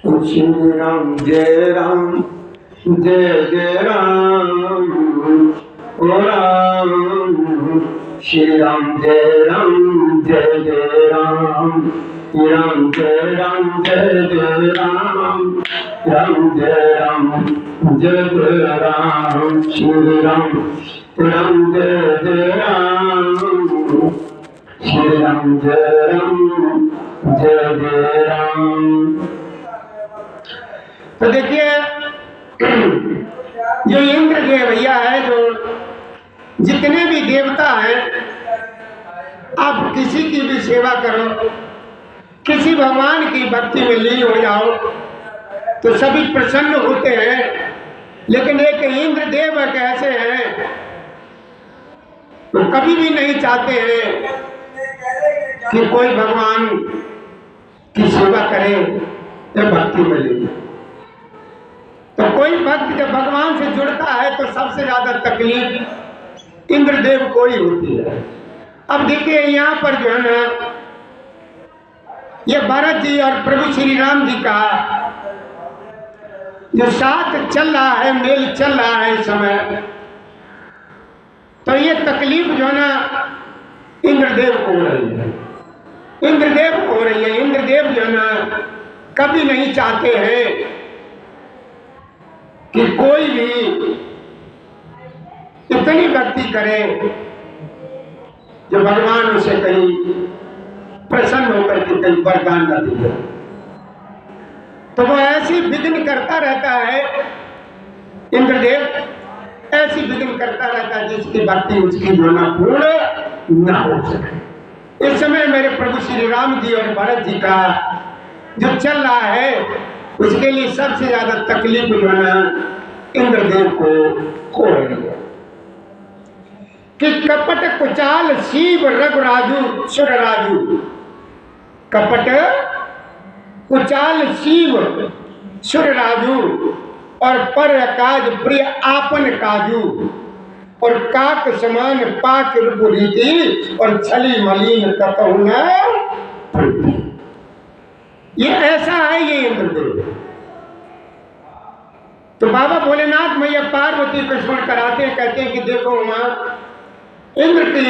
श्री राम जय राम जय जय राम ओ राम। श्री राम जय राम जय जय राम। राम जय राम जय जय राम। राम जय राम जय जय राम। श्री राम राम जय जय राम। श्री राम जय राम जय जय राम। तो देखिए, जो इंद्र देव भैया है, जो जितने भी देवता हैं, आप किसी की भी सेवा करो, किसी भगवान की भक्ति में लीन हो जाओ तो सभी प्रसन्न होते हैं। लेकिन एक इंद्र देव कैसे हैं, तो कभी भी नहीं चाहते हैं कि कोई भगवान की सेवा करे या भक्ति में लीन। तो कोई भक्त जब भगवान से जुड़ता है तो सबसे ज्यादा तकलीफ इंद्रदेव को ही होती है। अब देखिए, यहाँ पर जो है ना, ये भरत जी और प्रभु श्री राम जी का जो साथ चल रहा है, मेल चल रहा है इस समय, तो ये तकलीफ जो है ना इंद्रदेव को हो रही है। इंद्रदेव को हो रही है। इंद्रदेव जो है ना कभी नहीं चाहते हैं कि कोई भी इतनी भक्ति करे जो भगवान उसे कहीं प्रसन्न होकर के कहीं वरदान न दे। तो वो ऐसी विघ्न करता रहता है, इंद्रदेव ऐसी विघ्न करता रहता है जिसकी भक्ति उसकी जो ना पूर्ण न हो सके। इस समय मेरे प्रभु श्री राम जी और भरत जी का जो चल रहा है, उसके लिए सबसे ज्यादा तकलीफ जो है ना इंद्रदेव को हो रही है कि कपट कुचाल शिव रघुराजू सुर राजू। कपट कुचाल शिव सुर राजू और पर काज प्रिय आपन काजू। और काक समान पाक रूपरीति और छली मलिन कतहु न। ये ऐसा है ये इंद्रदेव। तो बाबा भोलेनाथ मैया पार्वती को स्मरण कराते हैं, कहते हैं कि देखो माँ, इंद्र की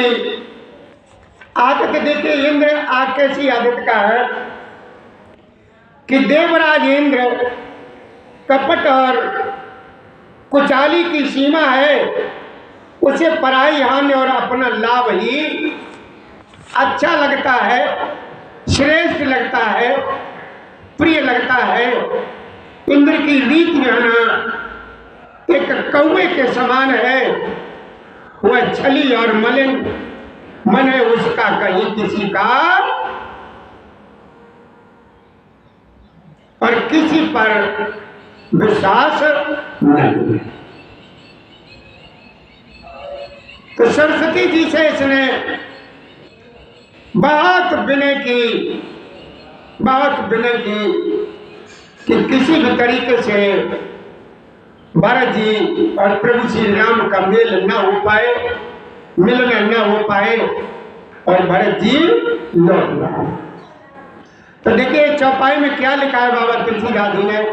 आदत देखिए। इंद्र आज कैसी आदत का है कि देवराज इंद्र कपट और कुचाली की सीमा है, उसे पराई हानि और अपना लाभ ही अच्छा लगता है, श्रेष्ठ लगता है, प्रिय लगता है। इंद्र की रीत जो है ना एक कौवे के समान है। वह छली और मलिन मन है उसका, कहीं किसी का और किसी पर विश्वास नहीं। तो सरस्वती जी से इसने बहुत विनय की कि किसी भी तरीके से भरत जी और प्रभु श्री राम का मेल न हो पाए, मिलन न हो पाए और भरत जी लौट आए। तो देखिए चौपाई में क्या लिखा है बाबा तुलसीदास जी ने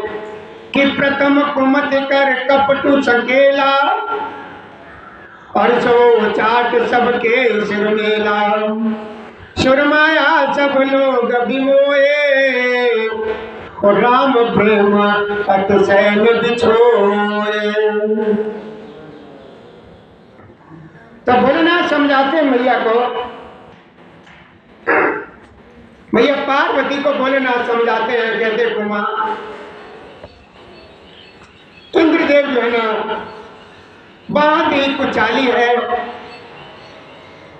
कि प्रथम कुमत कर कपटू संकेला और सो चाट सबके सिर मेला। सुरमाया सब लोग विमोए और राम प्रेम अतिशय बिछोए। तो भोलेनाथ समझाते मैया को, मैया पार्वती को भोलेनाथ समझाते हैं, कहते कुमार इंद्रदेव जो है ना बहुत ही कुचाली है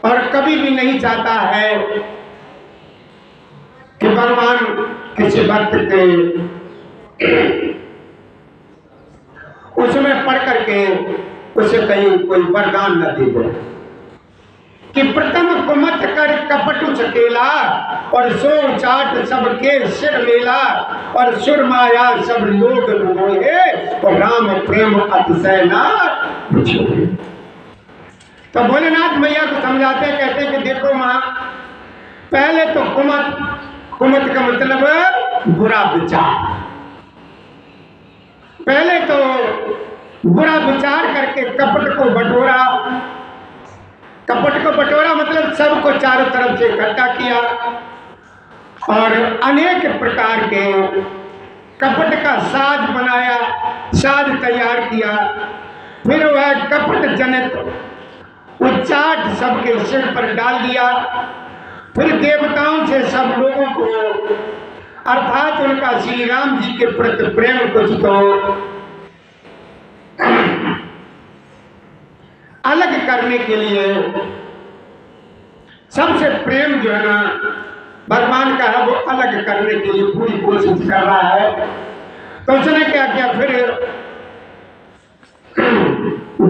और कभी भी नहीं चाहता है कि भगवान किसी भक्त के उसमें पढ़ करके उसे कहीं कोई वरदान न दे दे। कि प्रथम कुमत कर कपटु सकेला और सो चाट सबके सिर मेला और सुर माया सब लोग मोहे और राम प्रेम अतिशय ना बुझे। तो भोलेनाथ मैया को समझाते कहते कि देखो माँ, पहले तो कुमत का मतलब बुरा विचार, पहले तो बुरा विचार करके कपट को बटोरा मतलब सबको चारों तरफ से इकट्ठा किया और अनेक प्रकार के कपट का साज बनाया, साज तैयार किया। फिर वह कपट जनित उच्चाट सबके सिर पर डाल दिया। फिर देवताओं से सब लोगों को अर्थात उनका श्री राम जी के प्रति प्रेम कुछ तो अलग करने के लिए सबसे प्रेम जो है ना भगवान का है वो अलग करने के लिए पूरी कोशिश कर रहा है। तो उसने क्या किया, फिर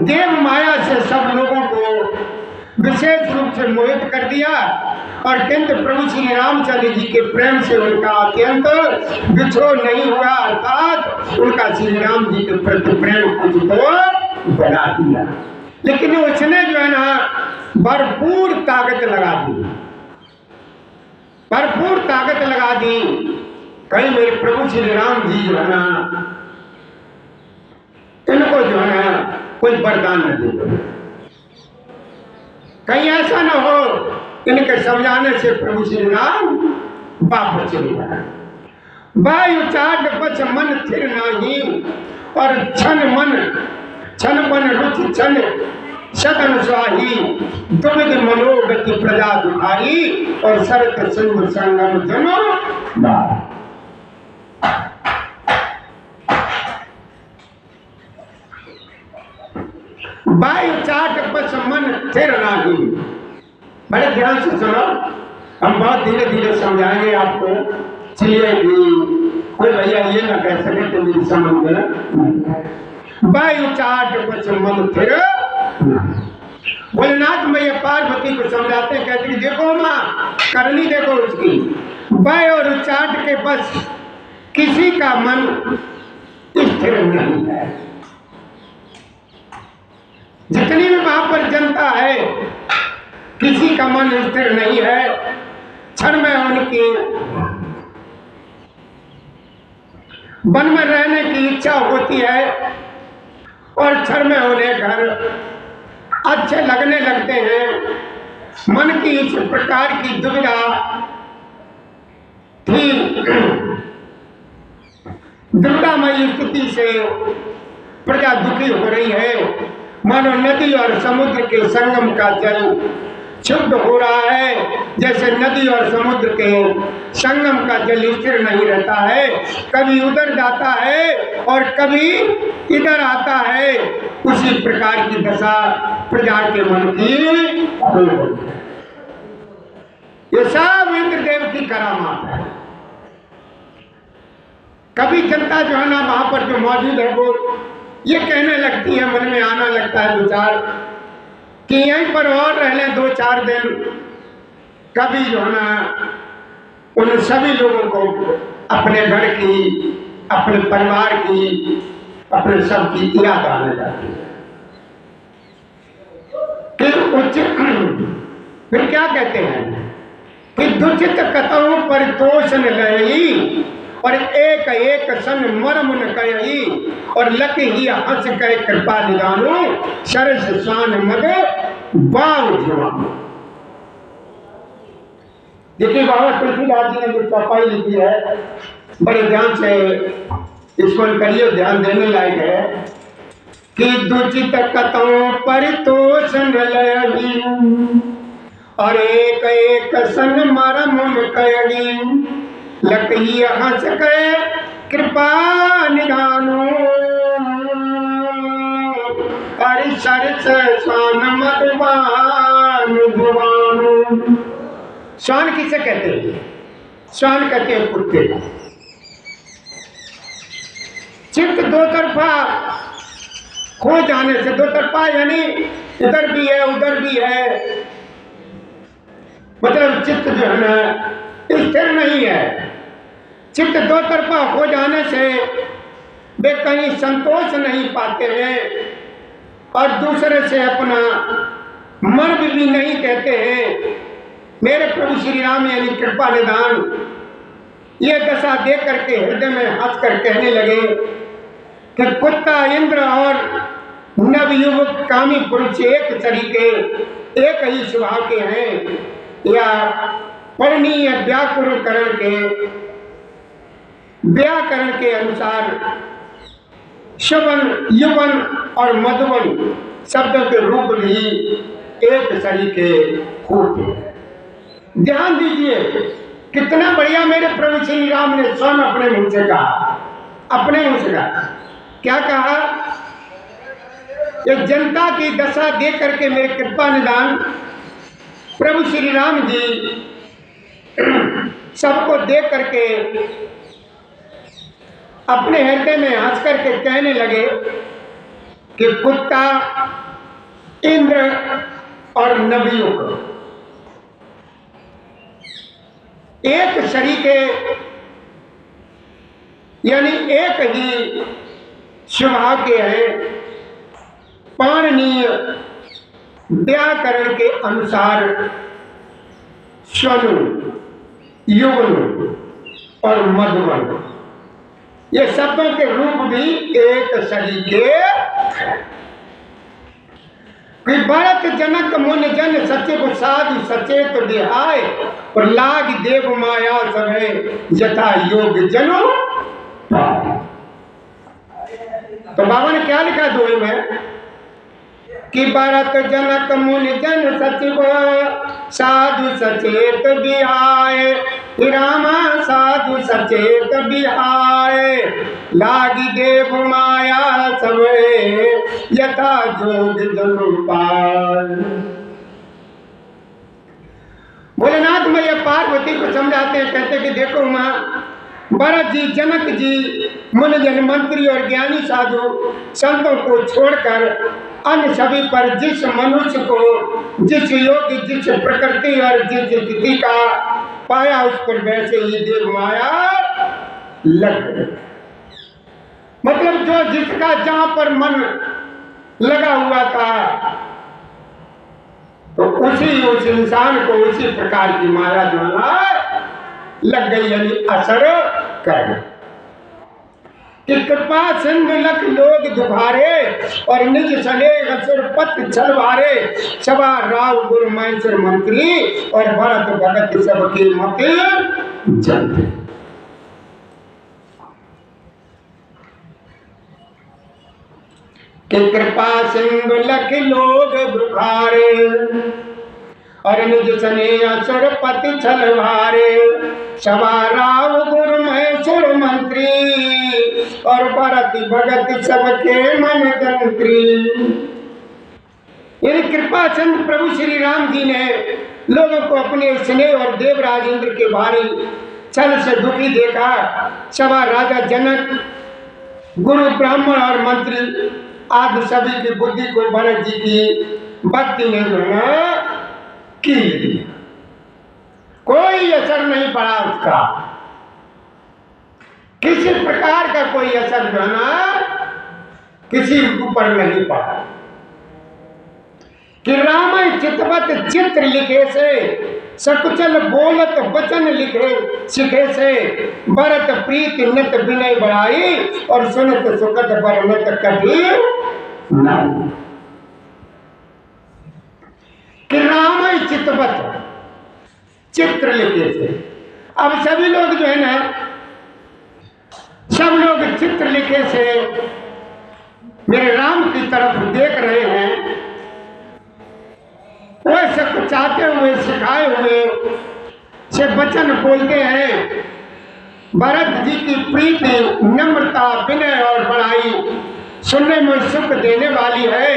देव माया से सब लोगों को विशेष रूप से मोहित कर दिया और किंतु प्रभु श्री रामचंद्र जी के प्रेम से उनका अत्यंत विछोह नहीं हुआ, अर्थात उनका श्री राम जी के प्रति प्रेम कुछ तो बढ़ा दिया। लेकिन उसने जो है ना भरपूर ताकत लगा दी, भरपूर ताकत लगा दी। कहीं मेरे प्रभु श्री राम जी जो है ना इनको जो है ना कोई वरदान न दे, कहीं ऐसा न हो इनके समझाने से प्रभु श्री राम वापस चले जाए। वायु चाट पच मन थिर नाही और क्षण मन रुचि क्षण सदन स्वाही दुविध मनोगति प्रजा दुखाई और सरत सिंह संगम जनो वायु चाट पच मन थिर नाही। बड़े ध्यान से सुनो, हम बहुत धीरे धीरे समझाएंगे आपको, इसलिए कोई भैया ये ना कह सके तो मेरी समझ में। वायु चाट पच मन थिर, भोलेनाथ मैया पार्वती को समझाते कहते कि देखो माँ करनी देखो उसकी, वायु और चाट के बस किसी का मन स्थिर नहीं है। जितनी भी वहां पर जनता है किसी का मन स्थिर नहीं है। क्षण में उनकी वन में रहने की इच्छा होती है और क्षण में उन्हें घर अच्छे लगने लगते हैं। मन की इस प्रकार की दुविधा थी, दुविधामयी स्थिति से प्रजा दुखी हो रही है। मानो नदी और समुद्र के संगम का जल शुद्ध हो रहा है, जैसे नदी और समुद्र के संगम का जल स्थिर नहीं रहता है, कभी उधर जाता है और कभी इधर आता है। उसी प्रकार की दशा प्रजा के मन की। ये सब इंद्रदेव की करामात है। कभी जनता जो है ना वहां पर जो मौजूद है वो ये कहने लगती है, मन में आना लगता है विचार कि यहीं पर और रह लें 2-4 दिन। कभी जो है ना उन सभी लोगों को अपने घर की, अपने परिवार की, अपने सब की याद आने लगती है कि उचित। फिर क्या कहते हैं कि दुचित कतहु परितोष न लही और एक एक सन मरम न कही और लक ही हंस कह कृपा निदानो सरस शान मद बाव जवानो। देखिए बाबा तुलसीदास जी ने जो चौपाई लिखी है बड़े ध्यान से इसको करिए, ध्यान देने लायक है कि दुचित कतहु परितोष न लही और एक एक सन मरम न कही लकही हंस के कृपा निदानो हरि सरस स्वान मदवान भुवानो। स्वान किसे कहते हैं? स्वान कहते हैं कुत्ते को। चित्त दो तरफा खो जाने से, दो तरफा यानी इधर भी है उधर भी है, मतलब चित्त जो है ना स्थिर नहीं है। चित्त दो तरफा हो जाने से वे कहीं संतोष नहीं पाते हैं और दूसरे से अपना मन भी नहीं कहते हैं मेरे प्रभु श्री राम यानी कृपा निदान। ये दशा देख करके हृदय में हंस कर कहने लगे कि कुत्ता, इंद्र और नवयुवक कामी पुरुष एक तरीके, एक ही स्वभाव के हैं, या परिणीय व्याकरण के अनुसार शवन, युवन और मधुवन शब्दों के रूप भी एक तरीके होते हैं। ध्यान दीजिए, कितना बढ़िया मेरे प्रभु श्री राम ने स्वयं अपने मुंह से कहा, अपने मुंह से कहा। क्या कहा? ये जनता की दशा देख करके मेरे कृपा निदान प्रभु श्री राम जी सबको देख करके अपने हृदय में हंस करके कहने लगे कि कुत्ता, इंद्र और नवयुवक एक शरीके, यानी एक ही स्वभाव के हैं। पाणिनीय व्याकरण के अनुसार स्वनु, युगनु और मधुवन ये शब्दों के रूप भी एक शरीके हैं। कि भरत जनक मुनि जन सचिव साधु सचेत बिहाय, और लाग देव माया सभे यथा योग जनो। तो बाबा ने क्या लिखा दोहे में कि भरत जनक मुनि जन सचिव साधु सचेत बिहाय, रामा साधु सचेत बिहाय, लागी देव माया सभे यथा जोग जनु पाय। भोलेनाथ मैया पार्वती को समझाते हैं, कहते कि देखो माँ, भरत जी, जनक जी, मुनिजन, मंत्री और ज्ञानी साधु संतों को छोड़कर अन्य सभी पर जिस मनुष्य को जिस योग्य, जिस प्रकृति और जिस स्थिति का पाया, उस पर वैसे ही देव माया लग गई। मतलब जो जिसका जहां पर मन लगा हुआ था, तो उस इंसान को उसी प्रकार की माया जो है लग गई, यानी असर कर गई। कि कृपा सिंधु लख लोग दुखारे, और निज सनेह असुर पत छलवारे, सभा राव गुरु महेश्वर मंत्री, और भरत भगत सबके मत जनते। कि कृपा सिंधु लख लोग दुखारे, और निज सनेह असुर पत छलवारे, सभा राव गुरु महेश्वर मंत्री, और भरत भगत सबके मन तंत्री। यानी कृपा चंद प्रभु श्री राम जी ने लोगों को अपने स्नेह और देवराज इंद्र के भारी छल से दुखी देखा। सभा राजा जनक, गुरु, ब्राह्मण और मंत्री आदि सभी की बुद्धि को भरत जी की भक्ति ने जो है की, कोई असर नहीं पड़ा उसका, किसी प्रकार का कोई असर जो है ना किसी ऊपर नहीं पड़ा। कि राम चितवत चित्र लिखे से, सकुचल बोलत वचन लिखे सिखे से, भरत प्रीत नत विनय बढ़ाई, और सुनत सुखत बरनत कभी नहीं। कि राम चितवत चित्र लिखे से, अब सभी लोग जो है ना, सब लोग चित्र लिखे से मेरे राम की तरफ देख रहे हैं, वैसे चाहते हुए, सिखाए हुए से वचन बोलते हैं। भरत जी की प्रीति, नम्रता, विनय और बड़ाई सुनने में सुख देने वाली है,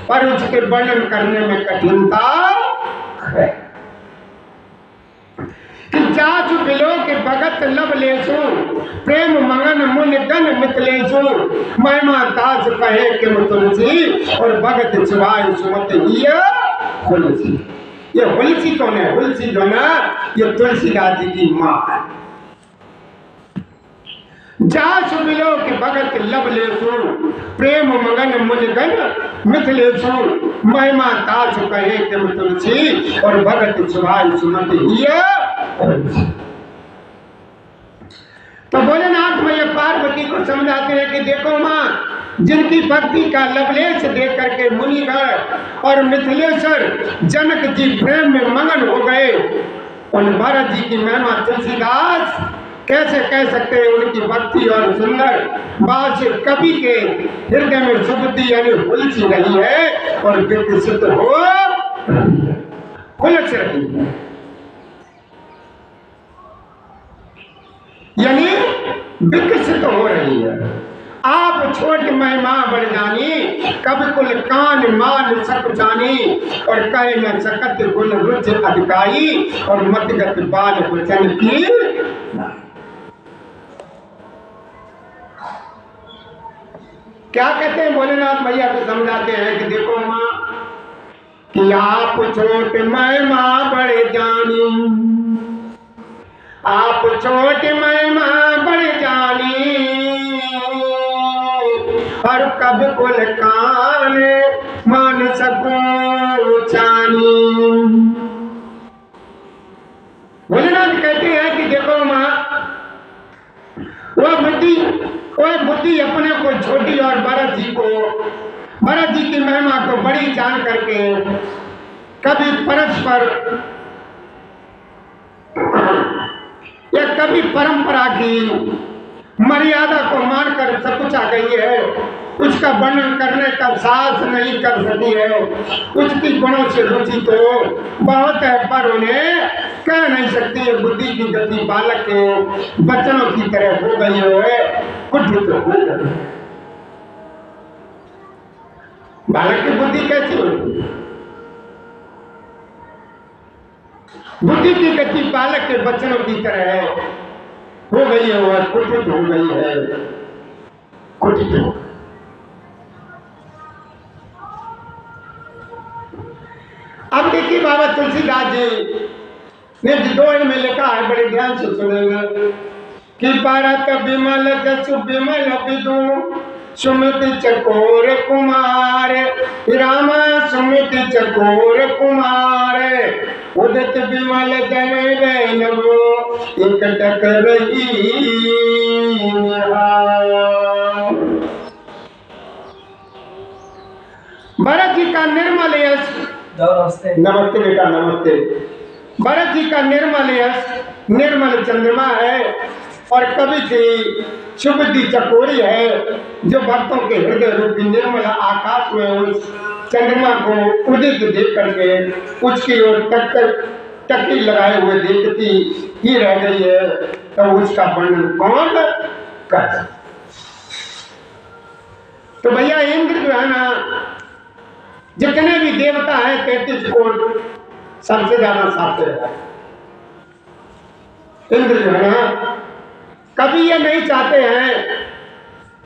पर उसके वर्णन करने में कठिनता है। कि जासु बिलो के भगत लब लेसु, प्रेम मगन मुनि गण मितलेसु, महिमा दास कहे कि तुलसी, और भगत शिवाय सुमत ही हुलसी। ये हुलसी कौन है? हुलसी जो ना, ये तुलसीदास जी की माँ है। जासु बिलो के भगत लब लेसु, प्रेम मगन मुनि गण मितलेसु, महिमा दास कहे कि तुलसी, और भगत शिवाय सुमत ही। तो भोलेनाथ मैया पार्वती को समझाते हैं कि देखो माँ, जिनकी भक्ति का लवलेश देख करके मुनिगण और मिथिलेश्वर जनक जी प्रेम में मगन हो गए, उन भरत जी की महिमा तुलसीदास कैसे कह सकते हैं। उनकी भक्ति और सुंदर बात से कवि के हृदय में सुबुद्धि यानी उलझी रही है और विकसित हो उलझ रही है, यानी विकसित हो रही है। आप छोट महिमा बढ़ जानी, कब कुल कान मान सक जानी, और कहे न सकत गुण रुच अधिकाई, और मतगत बाल वचन की। क्या कहते हैं भोलेनाथ भैया को समझाते हैं कि देखो माँ, कि आप छोट महिमा बढ़ जानी, आप छोट महिमा बढ़ जानी, और कब कुल कान मान सकूं जानी। भोलेनाथ कहते हैं कि देखो माँ, वह बुद्धि अपने को छोटी और भरत जी की महिमा को बड़ी जान करके कभी परस्पर या कभी परंपरा की मर्यादा को मानकर सकुचा गई है, उसका वर्णन करने का साहस नहीं कर सकी है। उसकी गुणों से रुचि तो बहुत है, पर उन्हें कह नहीं सकती है। बुद्धि की गति बालक के बच्चों की तरह हो गई है, कुटित हो गई। बालक की बुद्धि कैसी होती है? बुद्धि की गति बालक के बच्चों की तरह हो गई है, वह कुटित हो गई है, कुटित हो। अब देखिए बाबा तुलसीदास जी ने दोहे में लिखा है, बड़े ध्यान से सुनेंगे, कि भरत विमल जसु विमल विदु, सुमिति चकोर कुमार, राम सुमिति चकोर कुमार, उदित विमल जन नवो एक टक रही। भरत जी का निर्मल यश, नमस्ते बेटा नमस्ते। भरत जी का निर्मल यश निर्मल चंद्रमा है, और कवि की सुबुद्धि चकोरी है, जो भक्तों के हृदय रूपी निर्मल आकाश में उस चंद्रमा को उदित देख करके उसकी ओर टक्की लगाए हुए देखती ही रह गई है, तो उसका वर्णन कौन कर। तो भैया इंद्र जो है ना, जितने भी देवता हैं 33 कोट, सबसे ज्यादा साथे है इंद्र जो है ना। कभी ये नहीं चाहते हैं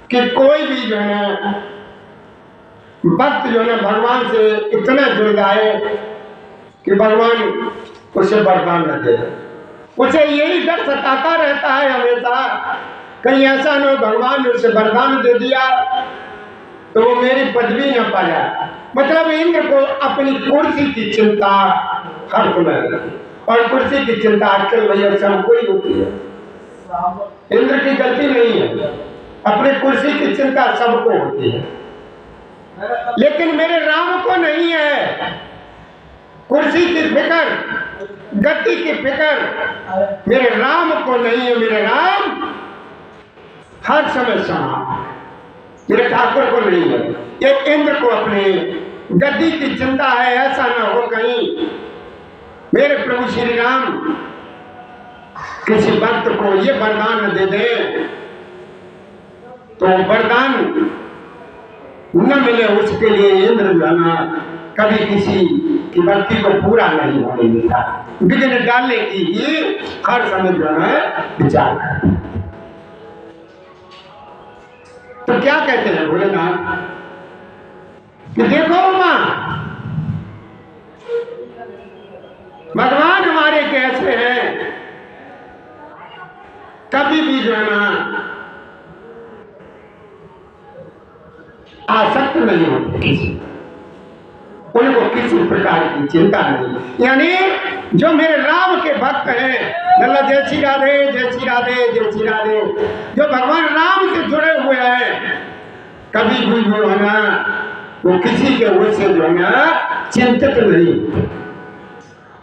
कि कोई भी जो है भक्त जो है भगवान से इतना जुड़ जाए कि भगवान उसे वरदान न दे। उसे यही डर सताता रहता है हमेशा, कहीं ऐसा न हो भगवान ने उसे वरदान दे दिया तो वो मेरी पदवी न पाया। मतलब इंद्र को अपनी कुर्सी की चिंता हर समय, और कुर्सी की चिंता आजकल भैया सबको ही होती है, इंद्र की गलती नहीं है, अपनी कुर्सी की चिंता सबको होती है, लेकिन मेरे राम को नहीं है। कुर्सी की फिक्र, गति की फिक्र मेरे राम को नहीं है। मेरे राम हर समय समान, मेरे ठाकुर को नहीं है। ये इंद्र को अपने गद्दी की चिंता है, ऐसा ना हो कहीं मेरे प्रभु श्री राम किसी भक्त को ये वरदान न दे दे तो वरदान न मिले, उसके लिए इंद्र जो है ना कभी किसी की भक्ति को पूरा नहीं होने देता, विघ्न डालने की ही हर समय जो है विचार करता। तो क्या कहते हैं भोलेनाथ कि देखो मां, भगवान हमारे कैसे हैं, कभी भी जो है ना आसक्त नहीं होते, उनको किसी प्रकार की चिंता नहीं। यानी जो मेरे राम के भक्त हैं, मतलब जय श्री राधे, जय श्री राधे, जय श्री राधे, जो भगवान राम से जुड़े हुए हैं, कभी भी जो है ना वो किसी के ओर से जो है ना चिंतित नहीं,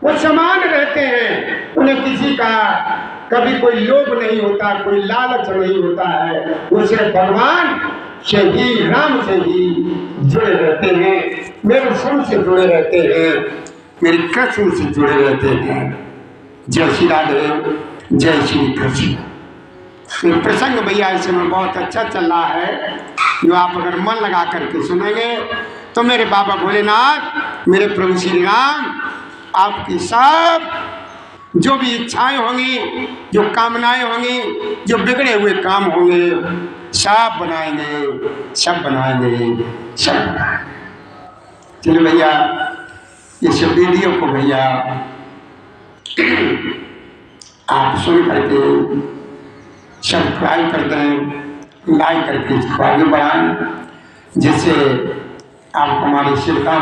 वो समान रहते हैं। उन्हें किसी का कभी कोई लोभ नहीं होता, कोई लालच नहीं होता है। वो सिर्फ भगवान से ही, राम से ही जुड़े रहते हैं, मेरे संग से जुड़े रहते हैं, मेरे कृष्ण से जुड़े रहते हैं। जय श्री राधे, जय श्री कृष्ण। प्रसंग भैया इस समय बहुत अच्छा चल रहा है, जो आप अगर मन लगा करके सुनेंगे तो मेरे बाबा भोलेनाथ, मेरे प्रभु श्री राम आपकी सब जो भी इच्छाएं होंगी, जो कामनाएं होंगी, जो बिगड़े हुए काम होंगे, सब बनाएंगे, सब बनाएंगे, सब बनाएंगे। चलिए भैया, इस वीडियो को भैया आप सुन करके सब्सक्राइब कर दें, लाइक करके इसको आगे बढ़ाएं, जिससे आप हमारी शिरका